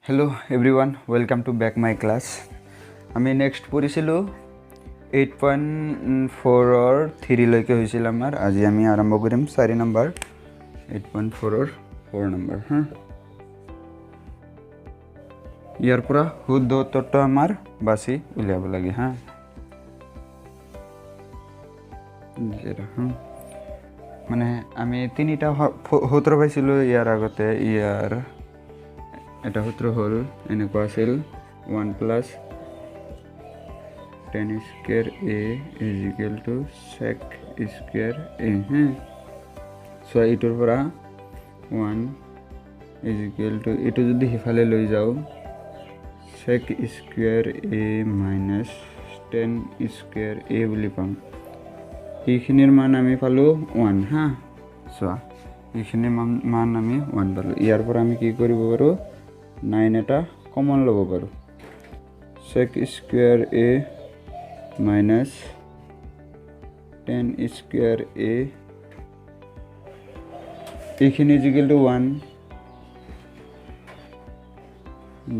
Hello everyone, welcome to back my class. আমি next পঢ়িছিলোঁ 8.4 3 লৈকে হৈছিল আমাৰ আজি আমি আৰম্ভ কৰিম 4 নম্বৰ 8.4 4 নম্বৰ ইয়াৰ পৰা শুদ্ধ উত্তৰটো আমাৰ বাছি উলিয়াব লাগে মানে আমি তিনিটা সূত্ৰ পাইছিলোঁ ইয়াৰ আগতে ইয়াৰ এটা সূত্ৰ হ'ল এনেকুৱা আছিল 1 plus tan square a is equal to sec square a so এইটোৰ পৰা 1 is equal to এইটো যদি হিফালে লৈ যাও sec square a minus tan square a বুলি পাম এইখিনিৰ মান আমি পালো 1 so এইখিনিৰ মান আমি 1 পালো ইয়াৰ পৰা আমি কি কৰিব পাৰো 9 এটা কমন লব পাৰো sec square a minus tan square a এইখিনি is equal to 1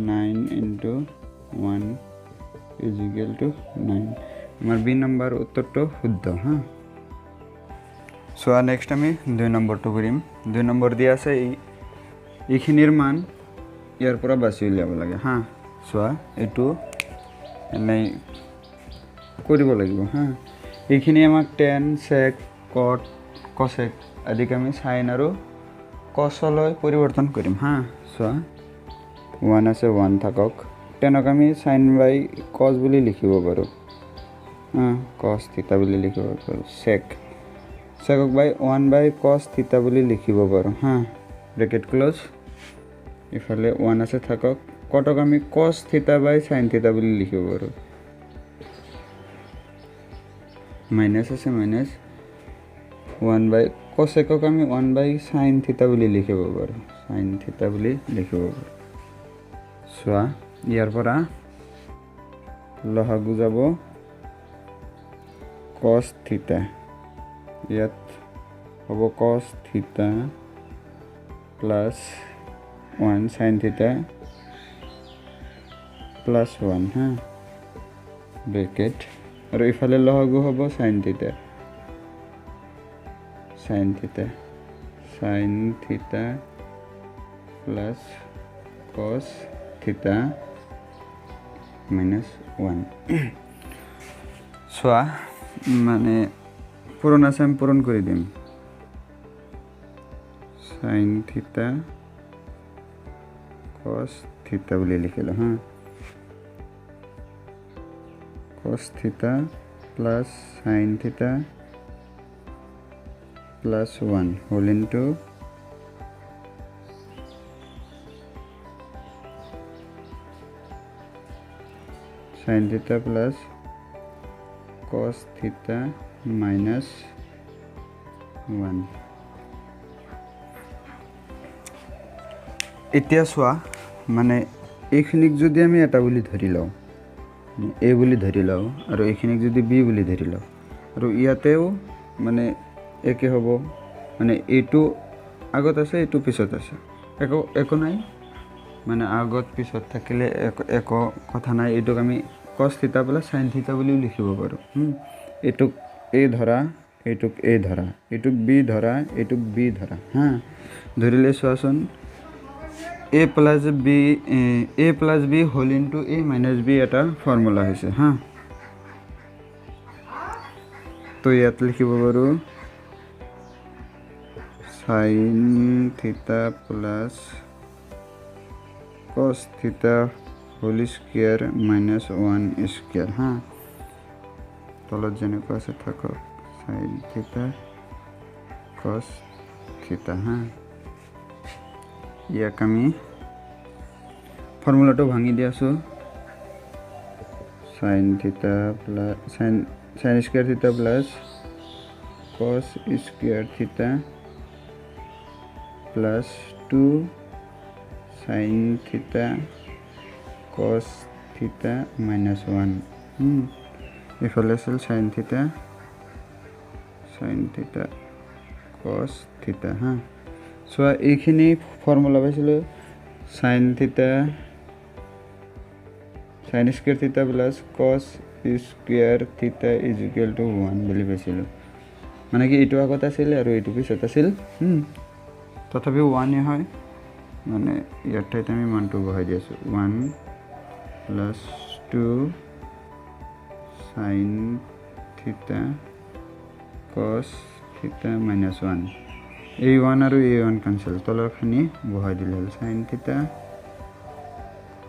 9 into 1 is equal to 9 আমাৰ বি নম্বৰ উত্তৰটো শুদ্ধ সো নেক্সট আমি 2 নম্বৰটো কৰিম 2 নম্বৰ দিয়া আছে এইখিনিৰ মান ইয়াৰ পৰা বাছি উলিয়াব লাগে চোৱা এইটো এলাই কৰিব লাগিব এইখিনি আমাক tan sec cot cosec আদিক আমি sin আৰু cos লৈ পৰিৱৰ্তন কৰিম চোৱা 1 আছে 1 থাকক tanক আমি sin by cos বুলি লিখিব পাৰো cos theta বুলি লিখিব পাৰো sec sec by 1 by cos theta বুলি লিখিব পাৰো ব্ৰেকেট ক্লোজ ইফালে 1 আছে থাকক কটক আমি cos theta by sin theta বুলি লিখিব পাৰো মাইনাস আছে মাইনাস 1 by cosec ক আমি 1 by sin theta বুলি লিখিব পাৰো sin theta বুলি লিখিব পাৰো সোয়া ইয়াৰ পৰা লহগু যাব cos theta ইয়াত হ'ব cos theta plus 1 sin theta plus 1 bracket আৰু ইফালে লহগু হ'ব sin theta plus cos theta minus 1 সোয়া মানে পূরণ আছে আমি পূরণ করে দিম sin theta cos theta বলে লিখিলো cos theta plus sin theta plus 1 whole into sin theta plus cos theta minus 1 এতিয়া সোয়া মানে এইখিনিক যদি আমি এটা বুলি ধৰি লও a বুলি ধৰি লও আৰু এইখিনিক যদি b বুলি ধৰি লও আৰু ইয়াতেও মানে একে হ'ব মানে এইটো আগত আছে এইটো পিছত আছে একো নাই মানে আগত পিছত থাকিলে একো কথা নাই এইটোক আমি cos theta plus sin theta বুলি লিখিব পাৰো এইটোক a ধৰা এইটোক a ধৰা এইটোক b ধৰা এইটোক b ধৰা ধৰিলে সোৱাচোন a plus b whole into a minus b এটা ফৰ্মুলা হৈছে তো ইয়াত লিখিব পাৰো sin theta plus cos theta whole square minus 1 square তলত যেনেকুৱা আছে থাকক sin theta cos theta ইয়াক আমি ফৰ্মুলাটো ভাঙি দিয়াছো sin theta plus sin square theta plus cos square theta plus 2 sin theta cos theta minus 1 ইফালে আছিল sin theta cos theta so এইখিনি ফর্মুলা পাইছিল sin theta sin স্কোয়ার থিটা প্লাস কস স্কোয়ার থিটা is equal to 1 বুলি পাইছিলোঁ মানে কি এইটো আগত আছিল আৰু এইটো পিছত আছিল তথাপিও 1 হয় মানে ইয়াৰ ঠাইত আমি মানটো বহাই দি আছোঁ 1 প্লাছ 2 sin থিটা cos থিটা মাইনাছ 1 এই 1 আৰু এই 1 কেঞ্চেল তলৰখিনি বহাই দিলে হ'ল sin থিটা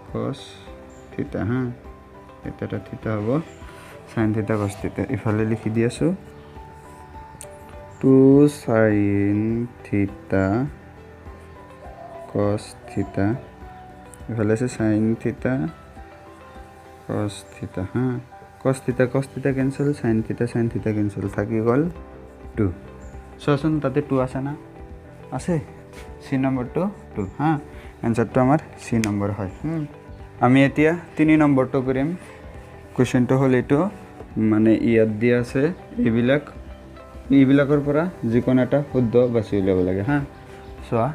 cos থিটা এটা থিটা হ'ব sin থিটা cos থিটা ইফালে লিখি দি আছোঁ 2 sin থিটা cos থিটা ইফালে আছে sin থিটা cos থিটা cos থিটা কেঞ্চেল sin থিটা কেঞ্চেল থাকি গ'ল 2 চোৱাচোন তাতে 2 আছে না আছে সি নম্বৰটো 2 এনসাৰটো আমাৰ সি নম্বৰ হয় আমি এতিয়া 3 নম্বৰটো কৰিম কোৱেশ্চনটো হ'ল এইটো মানে ইয়াত দিয়া আছে এইবিলাকৰ পৰা যিকোনো এটা শুদ্ধ বাছি উলিয়াব লাগে চোৱা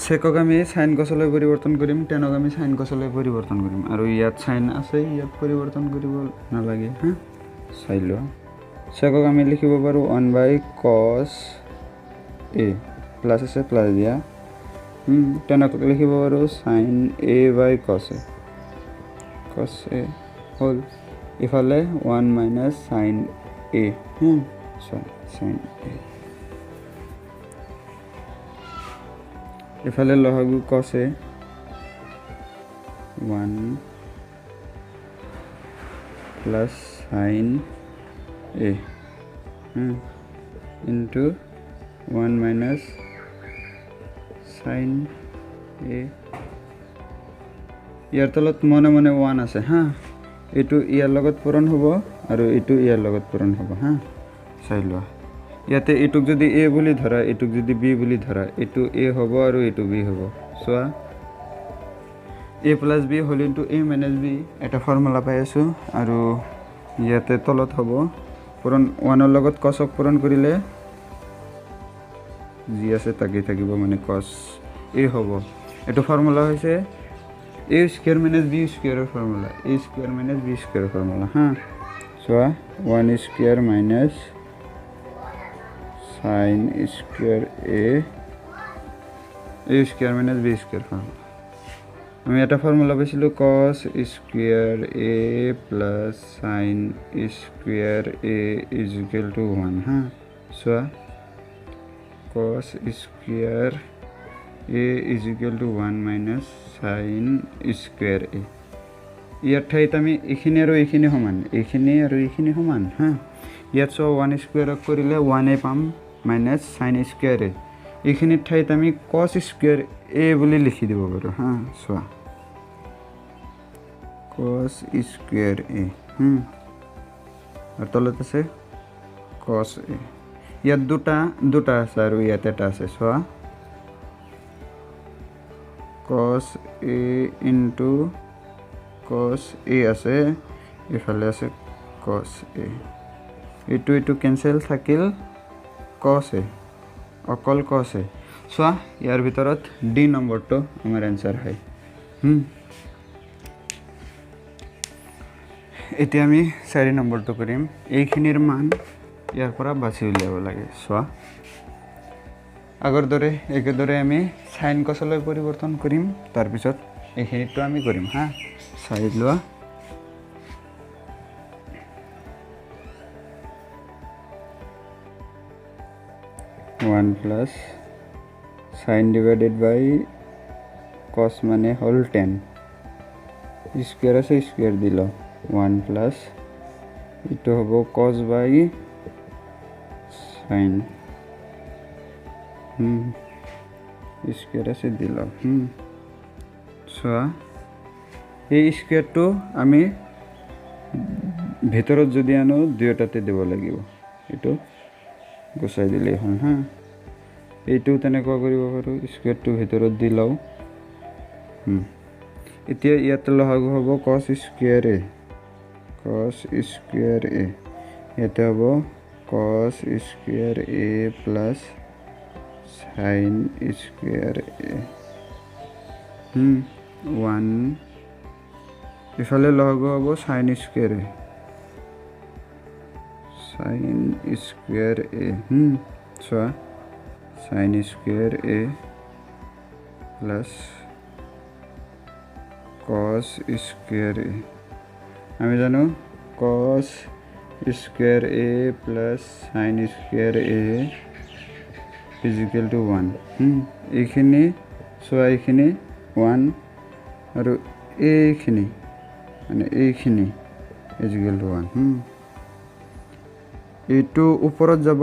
সেকক আমি সাইন কচলৈ পৰিৱৰ্তন কৰিম টেনক আমি সাইন কচলৈ পৰিৱৰ্তন কৰিম আৰু ইয়াত সাইন আছে ইয়াত পৰিৱৰ্তন কৰিব নালাগে চাই লোৱা সেকক আমি লিখিব পাৰোঁ 1/cos a প্লাছ আছে প্লাছ দিয়া টেনক লিখিব পাৰোঁ sin a/cos a হ'ল ইফালে 1 - sin a sin a ইফালে লহগু cos a 1 plus sin a into 1 minus sin a ইয়াৰ তলত মনে মনে 1 আছে এইটো ইয়াৰ লগত পূৰণ হ'ব আৰু এইটো ইয়াৰ লগত পূৰণ হ'ব চাই লোৱা ইয়াতে এইটোক যদি a বুলি ধৰা এইটোক যদি b বুলি ধৰা এইটো a হ'ব আৰু এইটো b হ'ব চোৱা a plus b whole into a minus b এটা ফৰ্মুলা পাই আছো আৰু ইয়াতে তলত হ'ব পূৰণ 1 ৰ লগত cos ক পূৰণ কৰিলে যি আছে তাকেই থাকিব মানে cos a হ'ব এটো ফৰ্মুলা হৈছে a square minus b square ৰ formula a square minus b square ৰ ফৰ্মুলা চোৱা 1 square minus sin square a square minus b square formula আমি এটা ফর্মুলা পাইছিলো cos square a plus sin square a is equal to 1 so cos square a is equal to 1 minus sin square a ইয়াৰ ঠাইত আমি এইখিনি আৰু এইখিনি সমান ইয়াত সো 1 স্কয়াৰ কৰিলে 1 এ পাম minus sin স্কয়াৰ a এইখিনি ঠাইত আমি cos স্কয়াৰ a বুলি লিখি দিব পাৰো চোৱা cos স্কয়াৰ a আৰু তলত আছে cos a ইয়াত দুটা আছে আৰু ইয়াত এটা আছে চোৱা cos a into cos a আছে ইফালে আছে cos a এইটো কেনসেল থাকিল cos a অকল cos a চোৱা ইয়াৰ ভিতৰত ডি নম্বৰটো আমাৰ আনসাৰ হয় এতিয়া আমি 4 নম্বৰটো কৰিম এইখিনিৰ মান ইয়াৰ পৰা বাছি উলিয়াব লাগে চোৱা আগৰ দৰে একেদৰে আমি sin cosলৈ পৰিৱৰ্তন কৰিম তাৰ পিছত এইখিনিটো আমি কৰিম চাই লোৱা one plus sin divided by cos মানে হল 10 স্কয়ার আছে স্কয়ার দিল 1 plus ইটো হ'ব cos by sin স্কয়ার আছে দিল চোৱা এই স্কয়াৰটো আমি ভিতৰত যদি আনো দুয়োটাতে দিব লাগিব এটো গুছাই দিলে হল এইটো তেনেকুৱা কৰিব পাৰো স্কয়াৰটো ভিতৰত দি লও এতিয়া ইয়াত লহগ হ'ব cos স্কয়াৰ a এটা হ'ব cos square a plus sin square a 1 ইফালে লঘু হ'ব সাইন স্কোয়াৰ এ, সাইন স্কোয়াৰ এ চোৱা সাইন স্কোয়ার এ প্লাস কস স্কোয়ার এ। আমি জানো কস square A plus sign square A is equal to 1। এইখিনি চোৱা, এইখিনি 1 আৰু এইখিনি মানে এইখিনি ইজ ইকুয়াল টু 1। এইটো ওপৰত যাব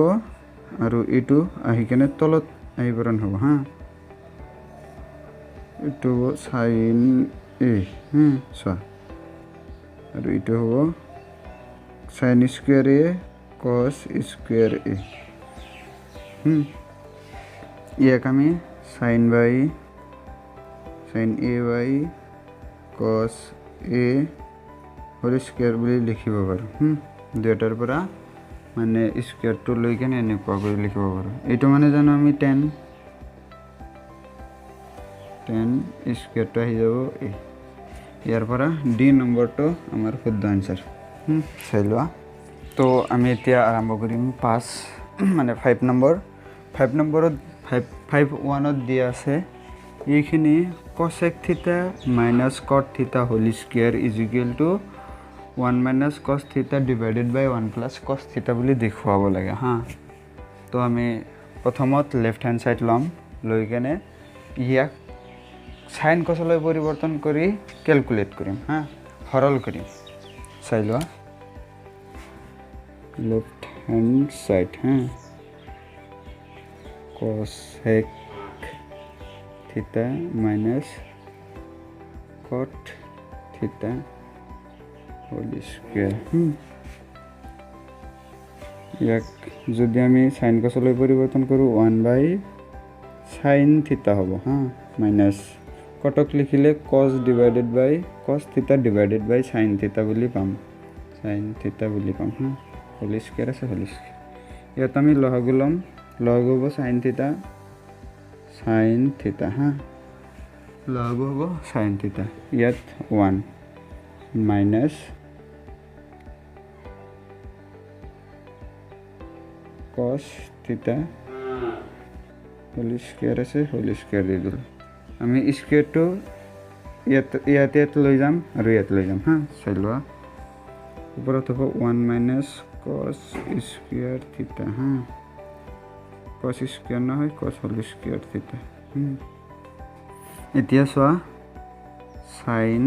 আৰু এইটো আহি কেনে তলত আহি পৰণ হ'ব হা। এইটো হ'ব সাইন এ চোৱা, আৰু এইটো হ'ব sine square A cos square A. ইয়াক আমি sine A by cos A whole square বুলি লিখিব পাৰোঁ। দুয়োটাৰ পৰা মানে স্কোয়াৰটো লৈ কেনে এনেকুৱা কৰি লিখিব পাৰোঁ। এইটো মানে জানো আমি 10 স্কোয়াৰটো আহি যাব এ। ইয়াৰ পৰা ডি নম্বৰটো আমাৰ শুদ্ধ আনসাৰ। চাই লোৱা। তো আমি এতিয়া আৰম্ভ কৰিম 5 মানে 5 নম্বৰ। 5 নম্বৰত 5.1 দিয়া আছে এইখিনি cosec theta minus cot theta whole square is equal to 1 minus cos theta divided by 1 plus cos theta বুলি দেখুৱাব লাগে হা। তো আমি প্ৰথমত লেফট হ্যান্ড সাইড ল'ম, লৈ কেনে ইয়াক সাইন কচলৈ পৰিৱৰ্তন কৰি ক্যালকুলেট কৰিম হা, সৰল কৰিম। চাই লোৱা left hand side cosec theta minus cot theta whole square. ইয়াক যদি আমি সাইন কচলৈ পৰিৱৰ্তন কৰোঁ 1 বাই সাইন থিটা হ'ব হা, মাইনাস কটক লিখিলে cos divided by cos theta divided by sine theta বুলি পাম, সাইন থিটা বুলি পাম হা। হোল স্কোয়ার আছে, হোল স্কোয়ার। ইয়াত আমি লঘু ল'ম, লঘু হ'ব সাইন থিটা হা, লঘু হ'ব সাইন থিটা। ইয়াত 1 minus cos theta whole square আছে, হোল স্কোয়ার দি দিলোঁ। আমি স্কোয়ারটো ইয়াতে লৈ যাম আৰু ইয়াত লৈ যাম হা। চাই লোৱা ওপৰত হ'ব 1 মাইনাস cos স্কোয়াৰ থিটা হা, cos স্কোয়াৰ নহয় cos হোল স্কোয়াৰ থিটা। এতিয়া চোৱা সাইন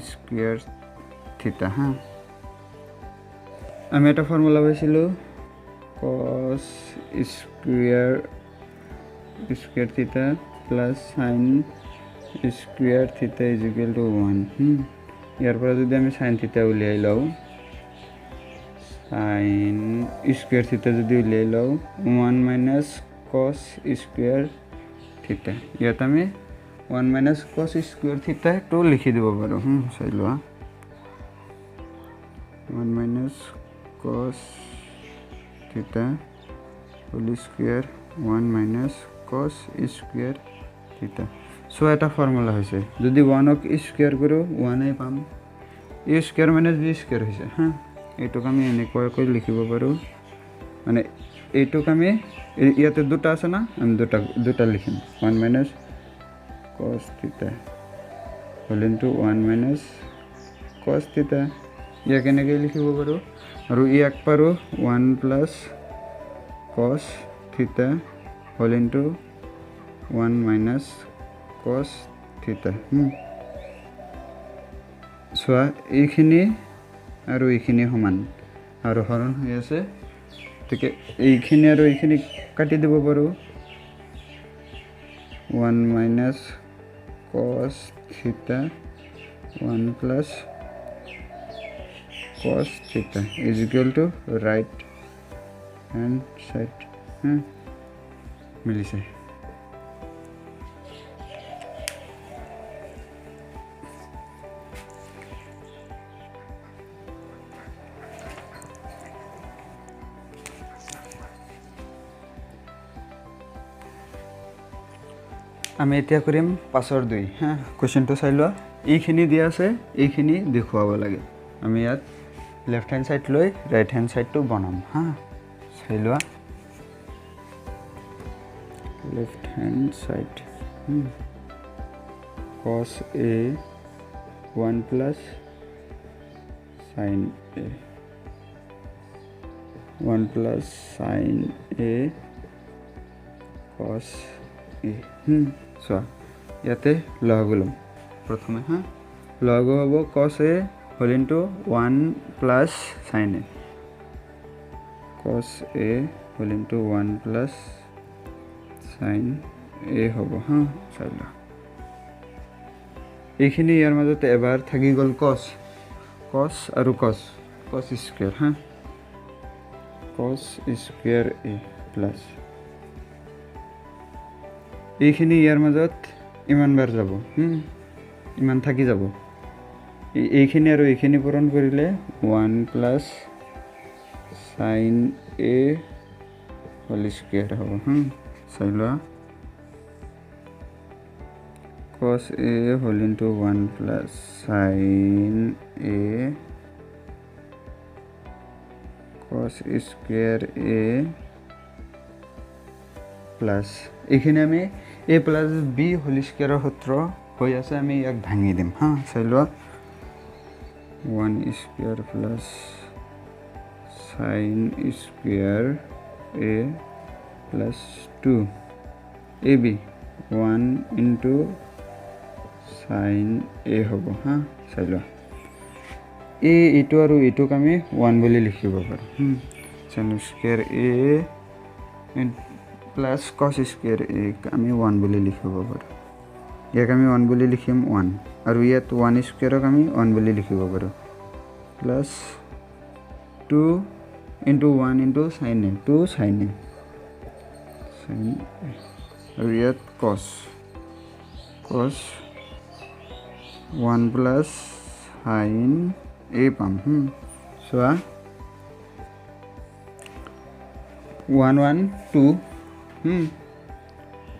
স্কোয়াৰ থিটা হা। আমি এটা ফৰ্মুলা পাইছিলোঁ cos স্কোয়াৰ থিটা প্লাস সাইন স্কোয়াৰ থিটা ইজ ইকুয়াল টু 1। ইয়াৰ পৰা যদি আমি সাইন থিটা উলিয়াই লওঁ, সাইন স্কোয়ার থিটা যদি উলিয়াই লওঁ 1 মাইনাস cos স্কোয়ার থিটা, ইয়াত আমি 1 মাইনাস cos স্কোয়ার থিটাটো লিখি দিব পাৰোঁ। চাই লোৱা 1 minus cos theta whole square 1 minus cos square theta. So এটা ফৰ্মুলা হৈছে, যদি 1ক স্কোয়াৰ কৰোঁ 1 পাম, A square minus B square হৈছে হা। এইটোক আমি এনেকুৱাকৈ লিখিব পাৰোঁ, মানে এইটোক আমি ইয়াতে দুটা আছে না, আমি দুটা লিখিম 1 minus cos theta whole into 1 minus cos থিটা। ইয়াক এনেকৈ লিখিব পাৰোঁ, আৰু ইয়াক পাৰোঁ 1 plus cos theta whole into 1 minus cos থিটা। চোৱা এইখিনি আৰু এইখিনি সমান আৰু হৰণ হৈ আছে, গতিকে এইখিনি আৰু এইখিনি কাটি দিব পাৰোঁ। 1 মাইনাস cos থিটা 1 প্লাস cos থিটা is equal two right hand side. মিলিছে। আমি এতিয়া কৰিম 5ৰ 2 হা কোৱেশ্চনটো চাই লোৱা এইখিনি দিয়া আছে এইখিনি দেখুৱাব লাগে আমি ইয়াত লেফট হ্যান্ড সাইড লৈ ৰাইট হ্যান্ড সাইডটো বনাম হা চাই লোৱা left hand side cos a 1 plus sin a 1 plus sin a cos a so ইয়াতে লগ লম প্ৰথমে হা লগ হ'ব cos a whole into 1 plus sin a cos a whole into 1 plus sin a হ'ব হা চাই লোৱা এইখিনি ইয়াৰ মাজতে এবাৰ থাকি গ'ল cos আৰু cos স্কয়াৰ হা cos স্কয়াৰ a প্লাস এইখিনি ইয়াৰ মাজত ইমান বাৰ যাব ইমান থাকি যাব এইখিনি আৰু এইখিনি পূৰণ কৰিলে 1 plus sin a whole square হ'ব চাই লোৱা cos a whole into 1 plus sin a cos square a plus এখানে আমি a plus b whole square সূত্র হৈ আছে আমি ইয়াক ভাঙি দিম হা চাই লোৱা 1 square plus sin square a plus 2 ab 1 into sin a হ'ব হা চাই লোৱা এইটো আৰু এইটোক আমি 1 বুলি লিখিব পাৰোঁ sin square a plus cos square a আমি 1 বুলি লিখিব পাৰোঁ ইয়াক আমি 1 বুলি লিখিম 1 আৰু ইয়াত 1 স্কয়াৰক আমি 1 বুলি লিখিব পাৰোঁ plus 2 into 1 into sin a 2 sin a আৰু ইয়াত cos 1 plus sin a পাম চোৱা 1 1 2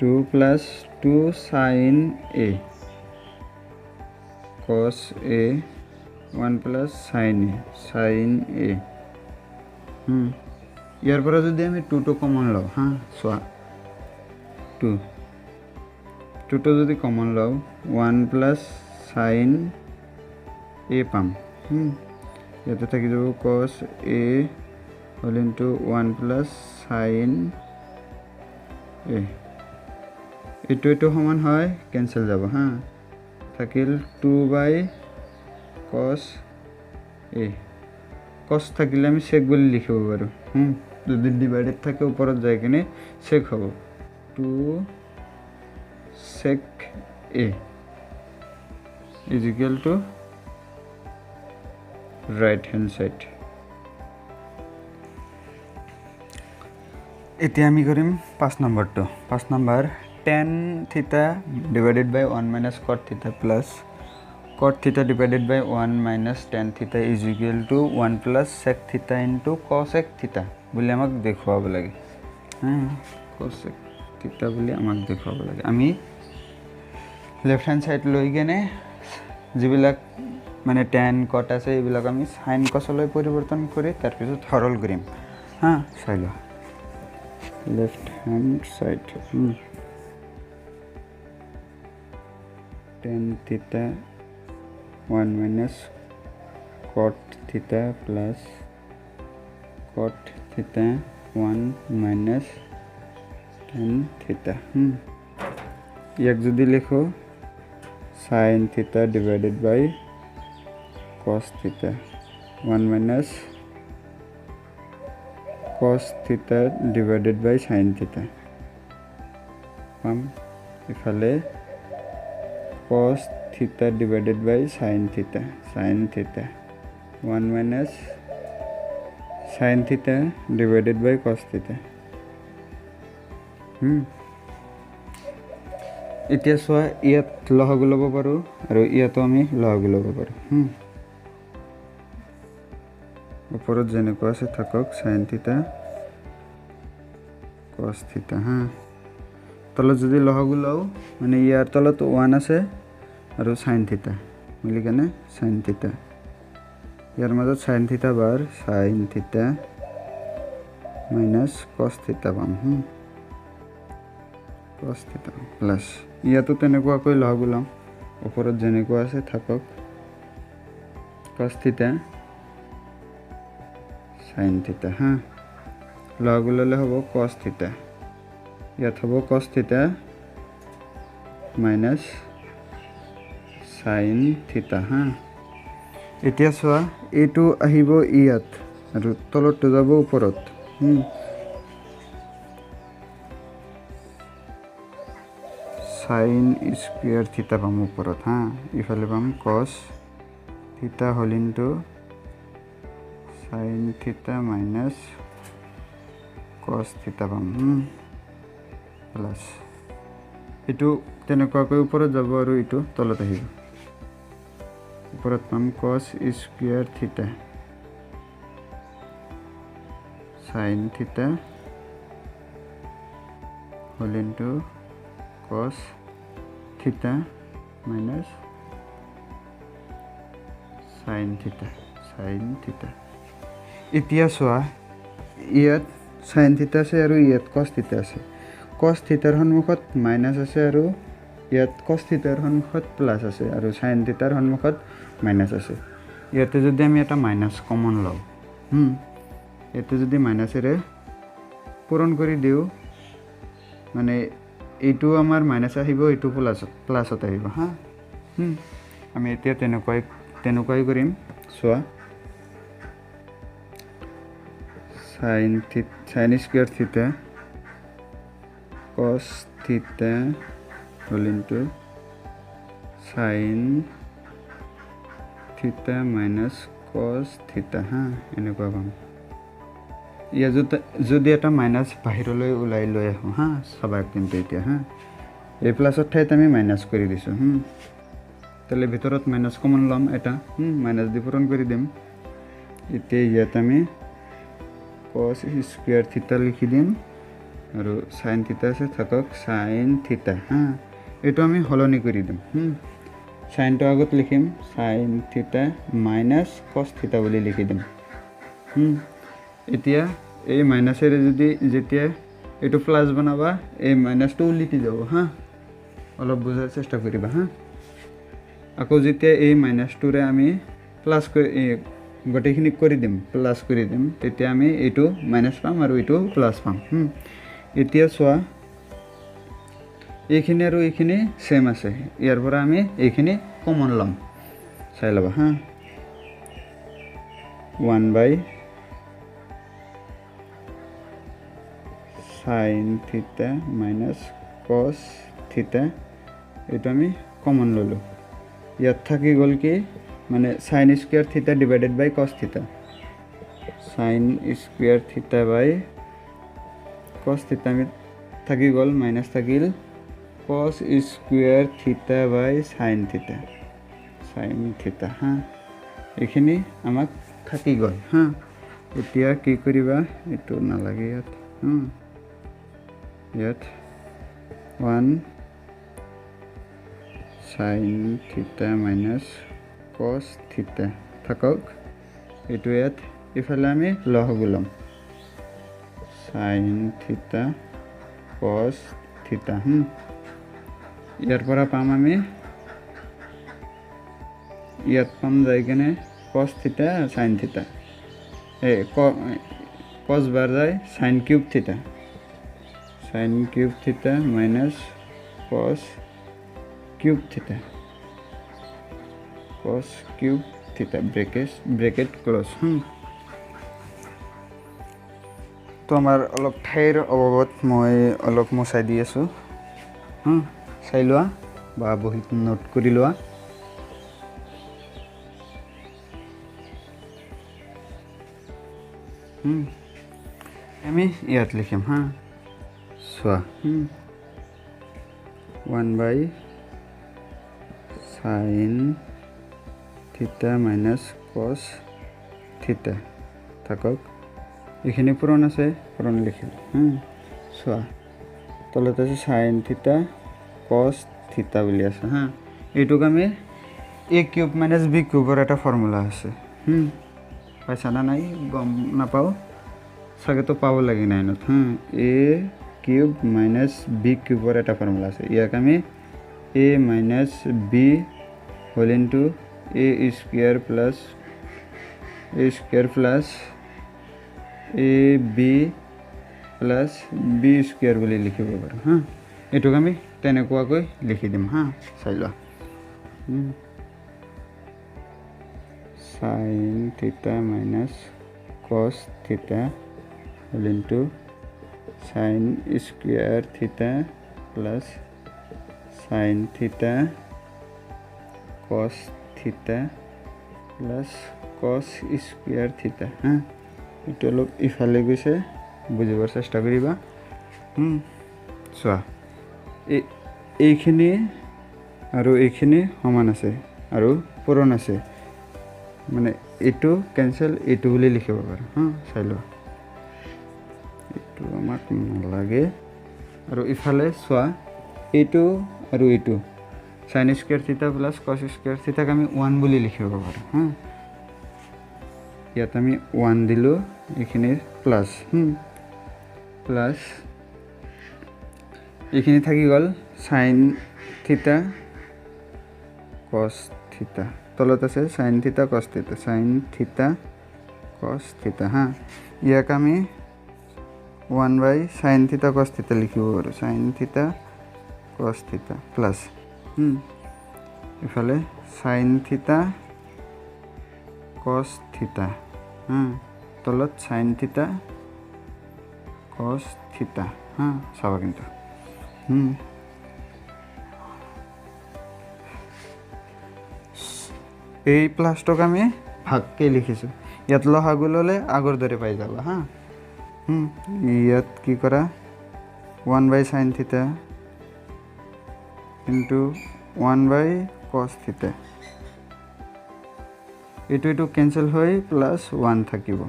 2 plus 2 sin a cos a 1 plus sin a ইয়াৰ পৰা যদি আমি 2 টো কমন লওঁ হা চোৱা 2 টো যদি কমন লওঁ 1 plus sin a পাম ইয়াতে থাকি যাব cos a whole into 1 plus sin a এইটো সমান হয় কেনসেল যাব হা থাকিল 2 by cos a cos থাকিলে আমি sec বুলি লিখিব পাৰো যদি ডিভাইডেড থাকে ওপৰত যায় কিনে sec হ'ব 2 sec a is equal to right hand side এতিয়া আমি কৰিম 5 নম্বৰটো 5 number tan theta divided by 1 minus cot theta plus cot theta divided by 1 minus tan theta is equal to 1 plus sec theta into cosec theta বুলি আমাক দেখুৱাব লাগে cosec theta বুলি আমাক দেখুৱাব লাগে আমি লেফট হ্যান্ড সাইড লৈ গেনে যিবিলাক মানে tan cot আছে এইবিলাক আমি sin cos লৈ পৰিৱৰ্তন কৰি তাৰ পিছত সৰল কৰিম চাই লোৱা left hand side tan theta 1 minus cot theta plus cot theta 1 minus tan theta ইয়াক যদি লিখো sin theta divided by cos theta 1 minus cos theta divided by sin theta ইফালে cos theta divided by sin theta 1 minus sin theta divided by cos theta এতিয়া চোৱা ইয়াত লহগ ল'ব পাৰো আৰু ইয়াতো আমি লহগ ল'ব পাৰো ওপৰত যেনেকুৱা আছে থাকক sin theta cos theta তলত যদি লহগু লওঁ মানে ইয়াৰ তলত 1 আছে আৰু sin থিটা মিলি কেনে sin থিটা ইয়াৰ মাজত sin থিটা বাৰ sin থিটা মাইনাস cos থিটা পাম cos থিটা প্লাস ইয়াতো তেনেকুৱাকৈ লহগু লওঁ ওপৰত যেনেকুৱা আছে থাকক cos থিটা sin থিটা লহগু ললে হ'ব cos থিটা ইয়াত হ'ব cos থিটা মাইনাস sin থিটা এতিয়া চোৱা এইটো আহিব ইয়াত আৰু তলটো যাব ওপৰত sin স্কয়াৰ থিটা পাম ওপৰত ইফালে পাম cos theta whole into sin থিটা মাইনাস cos থিটা পাম প্লাস এটো তেনেকুৱাকৈ ওপৰত যাব আৰু এটো তলত আহিব ওপৰত পাম cos স্কয়ার থিটা sin থিটা হোল ইনটু cos থিটা মাইনাস sin থিটা এতিয়া চোৱা ইয়াত sin থিটা আছে আৰু ইয়াত cos থিটা আছে cos থিটাৰ সন্মুখত মাইনাস আছে আৰু ইয়াত cos থিটাৰ সন্মুখত প্লাস আছে আৰু sin থিটাৰ সন্মুখত মাইনাস আছে ইয়াতে যদি আমি এটা মাইনাস কমন লওঁ ইয়াতে যদি মাইনাসেৰে পূৰণ কৰি দিও মানে এইটো আমাৰ মাইনাস আহিব এইটো প্লাসত আহিব আমি এতিয়া তেনেকুৱাই কৰিম চোৱা sin স্কয়ার থিটা cos theta whole into sin থিটা মাইনাস cos থিটা এনেকুৱা পাম ইয়া যদি এটা মাইনাস বাহিৰলৈ ওলাই লৈ আহো চাবা কিন্তু এতিয়া এই প্লাসৰ ঠাইত আমি মাইনাস কৰি দিছো তাহলে ভিতৰত মাইনাস কমন লম এটা মাইনাস দি পূৰণ কৰি দিম এতিয়া ইয়াত আমি cos স্কয়াৰ থিটা লিখি দিম আৰু sin থিটা আছে থাকক sin থিটা এটো আমি হলনি কৰি দিম sin টো আগত লিখিম sin থিটা মাইনাস cos থিটা বুলি লিখি দিম এতিয়া এই মাইনাসেৰে যদি যেতিয়া এটো প্লাস বনাবা এই মাইনাসটো উলিটি যাব অলপ বুজাৰ চেষ্টা কৰিবা আকৌ যেতিয়া এই মাইনাসটোৰে আমি প্লাস গটেখিনি কৰি দিম প্লাস কৰি দিম তেতিয়া আমি এটো মাইনাস পাম আৰু এটো প্লাস পাম এতিয়া চোৱা এইখিনি আৰু এইখিনি সেম আছে ইয়াৰ পৰা আমি এইখিনি কমন লম চাই লবা 1 sin থিটা মাইনাস cos থিটা এটা আমি কমন ললো ইয়াত থাকি গল কি মানে sin স্কয়ার থিটা ডিভাইডেড বাই cos থিটা sin স্কয়ার থিটা বাই cos থিটা আমি থাকি গল মাইনাস থাকিল cos স্কয়ার থিটা বাই sin থিটা এখিনি আমাক থাকি গল এতিয়া কি কৰিবা এটো নালাগে ইয়াত 1 sin থিটা মাইনাস cos থিটা থাকক এটো ইয়াত ইফালে আমি লহগু লম sin থিটা cos থিটা ইয়াৰ পৰা পাম আমি ইয়াত পাম যাই কেনে cos থিটা sin থিটা cos বাৰ যায় sin কিউব থিটা মাইনাস cos কিউব থিটা ব্ৰেকেট ক্লোজ তো আমাৰ অলপ ঠাইৰ অভাৱত মই অলপ মোচাই দি আছো চাই লোৱা বা বহিত নোট কৰি লোৱা আমি ইয়াত লিখিম চোৱা 1 sin থিটা মাইনাস cos থিটা থাকক এইখিনি পূৰণ আছে পূৰণ লিখিম চোৱা তলত আছে সাইন থিতা কস থিতা বুলি আছে হা এইটোক আমি a কিউব মাইনাস b কিউবৰ এটা ফৰ্মুলা আছে পাইছা না নাই গম নাপাও চাগে তো পাব লাগে নাইনত a কিউব মাইনাস b কিউবৰ এটা ফৰ্মুলা আছে ইয়াক আমি a minus b whole into a square plus ab plus b square বুলি লিখিব পাৰো এটোক আমি তেনেকুৱাকৈ লিখি দিম চাই লোৱা sin theta minus cos theta whole into sin square theta plus sin theta cos theta plus cos square theta এটা অলপ ইফালে গৈছে বুজিবৰ চেষ্টা কৰিবা চোৱা এইখিনি আৰু এইখিনি সমান আছে আৰু পূৰণ আছে মানে এটো ক্যান্সেল এটো বুলি লিখিব পাৰো চাই লোৱা এটো আমাক নালাগে আৰু ইফালে চোৱা এটো আৰু এটো sin স্কয়াৰ থিটা প্লাস cos স্কয়াৰ থিটাক আমি 1 বুলি লিখিব পাৰো ইয়াত আমি 1 দিলো এখানে প্লাস প্লাস এখানে থাকি গল sin থিটা cos থিটা তলত আছে sin থিটা cos থিটা ইয়াক আমি 1 বাই sin থিটা cos থিটা লিখিব পাৰো sin থিটা cos থিটা প্লাস ইফালে sin থিটা cos থিটা তলত sin থিটা cos থিটা চাবা কিন্তু এই প্লাসটক আমি ভাগকে লিখিছো ইয়াত লহাগু ললে আগৰ দৰে পাই যাবা ইয়াত কি কৰা 1 বাই sin থিটা ইনটু 1 বাই cos থিটা এটো ক্যান্সেল হৈ প্লাস 1 থাকিব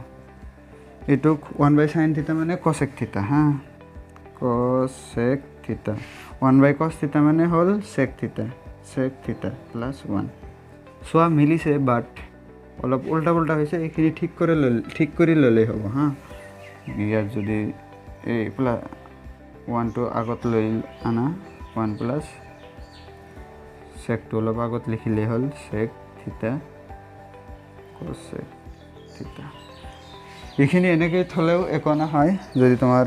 এটো 1 বাই sin থিটা মানে cosec থিটা cosec থিটা 1 বাই cos থিটা মানে হল sec থিটা প্লাস 1 সোয়া মিলিছে বাট অলপ উল্টা উল্টা হইছে এখিনি ঠিক কৰি ললে হ'ব ইয়াত যদি এই প্লাস 1 টো আগত লৈ আনা 1 প্লাস sec টো অলপ আগত লিখিলে হল sec থিটা cosec থিটা এখিনি এনেকৈ থলেও একো না হয় যদি তোমাৰ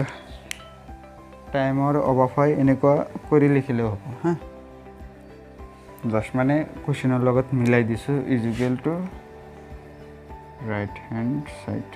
টাইমৰ অভাৱ হয় এনেকুৱা কৰি লিখিলেও হ'ব জাস্ট মানে কোশ্চেনৰ লগত মিলাই দিছো is equal two right hand side